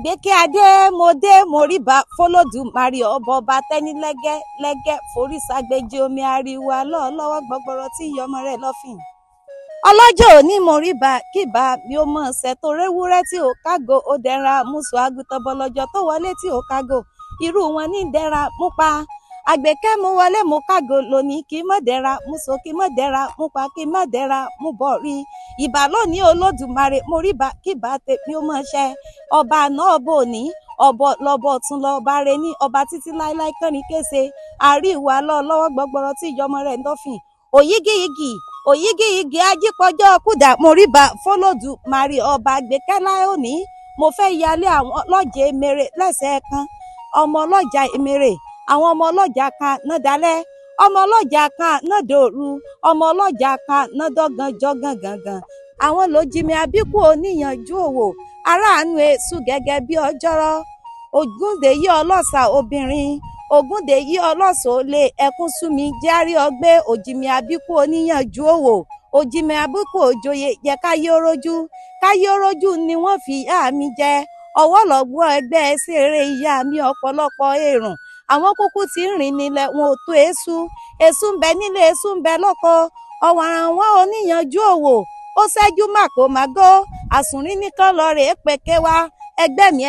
àgbékẹ́ adé mo dé mo rí bá fọlọ́dúnmarì ọba tẹ́ni lẹ́gẹ́ forí ságbèjì omi ariwo alọ́ọ̀lọ́wọ́ gbọgbọrọ tí ìyọmọ rẹ̀ lọ́fìn. ọlọ́jọ́ òní mo rí bá kíbá mi ó mọ̀ ṣẹ́ tó réwúrẹ́ tí ò kágò ó dẹra mùsùn àgùntàn bọlọ́jọ́ tó wọlé tí ò kágò irú wọn ní dẹra mú pa. àgbékẹ́ mo wọlé mo kágò lónìí kí mọ̀ dẹra mú so kí mọ̀ dẹra mú pa kí mọ̀ dẹra mú bọ̀ rí. ìbà lónìí olódùmarè mo rí bá kíbá tèmi ó mọ̀ ṣẹ́ ọba náà bò ní ọbọ lọbọ tún lọba rẹ ní ọba títí láéláé kánrin kése àrí ìwà lọ́wọ́ gbọgbọrọ tí ìjọmọ rẹ̀ ń dọ́fìn. òyígíyigì ajípọjọ kúdà moríba fọlọ́dúnmarì ọba àgbékẹ́ láòní mo fẹ́ yálé àwọn ọlọ́jà Emere lẹ́sẹ̀ kan ọmọ ọlọ́jà Emere àwọn ọmọ ọlọ́jà kan náà dalẹ́ ọmọ ọlọ́jà kan náà dòru ọmọ ọlọ́jà kan náà dọ́ganjọ́ gangan àwọn lójìmí abiku oníyanjú òwò aráàánú èṣù gẹ́gẹ́ bí ọjọ́rọ́ Ògúndèyí ọlọ́sà obìnrin Ògúndèyí ọlọ́sà olè ẹkún súnmi járí ọgbẹ́ òjìmí abiku oníyanjú òwò òjìmí abiku òjòyè jẹ́ káyé orójú ni wọ́n fi ìyá mi jẹ ọwọ́ lọ́gbọ́n ẹgbẹ́ ṣeré ìyá mi ọ̀pọ̀lọpọ̀ èrùn àwọn kúkú tí ń rìn nílẹ̀ wọn ò tó èṣù ń bẹ nílé èṣù ń bẹ lóko ọ̀wàràn wọn oníyanjú òwò ó ṣẹ́jú màkòmágó àsùnrín nìkan lọ rèé pèké wá ẹgbẹ́ mi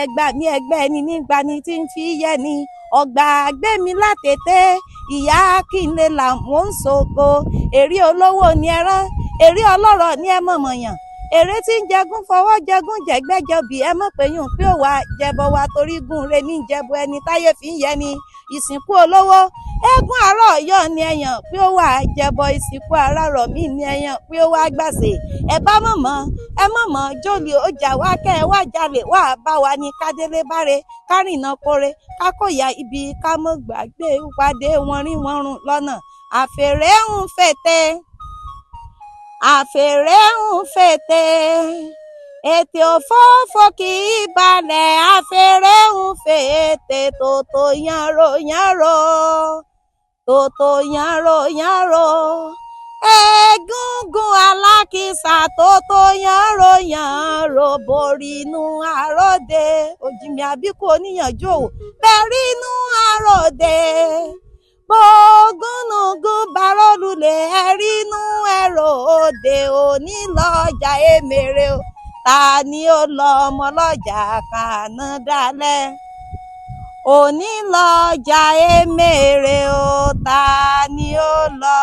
ẹgbẹ́ ẹni nígbà ni tí ń fi yẹ ni ọgbà àgbẹ̀ mi látètè ìyá kí n lè là mò ń ṣògo èrè olówó ni ẹran èrè ọlọ́rọ̀ ni ẹ mọ̀mọ̀yàn èrè tí ń jẹgún fọwọ́ jẹgún jẹgbẹ́jọbì ẹ mọ̀ pé yùn pé ó wà jẹbọ wa torí gùn re ní jẹbọ ẹni táyé fi ń yẹ ni ìsìnkú olówó eégún àárọ̀ ọ̀yọ́ ni ẹyàn pé ó wà jẹbọ ìsìnkú àràrọ̀ mí ni ẹyàn pé ó wà gbàsè ẹ bá mọ̀mọ́ jólì ọjà wá kẹ́ ẹ wá jalè wá bá wa ní kádélé báre kárìnà kóre kákòyà ibi ká mọ́ gbàgbé pàdé wọn rí wọn rùn lọ́nà àfèrè ń fètè ètè òfófó kì í balẹ̀ àfèrè ń fètè tòtò yánró egungun alákìsà tòtò yánró borí inú àròdé òjìmí àbíkú oníyanjú òwò bẹ̀rí inú àròdé bógúnnùgún barólulẹ̀ ẹ̀rí inú ẹ̀rọ òde òní lọ́jà Emere o ta ni ó lọ ọmọ lọ́jà kaná dalẹ̀ òní lọ́jà Emere o ta ni ó lọ.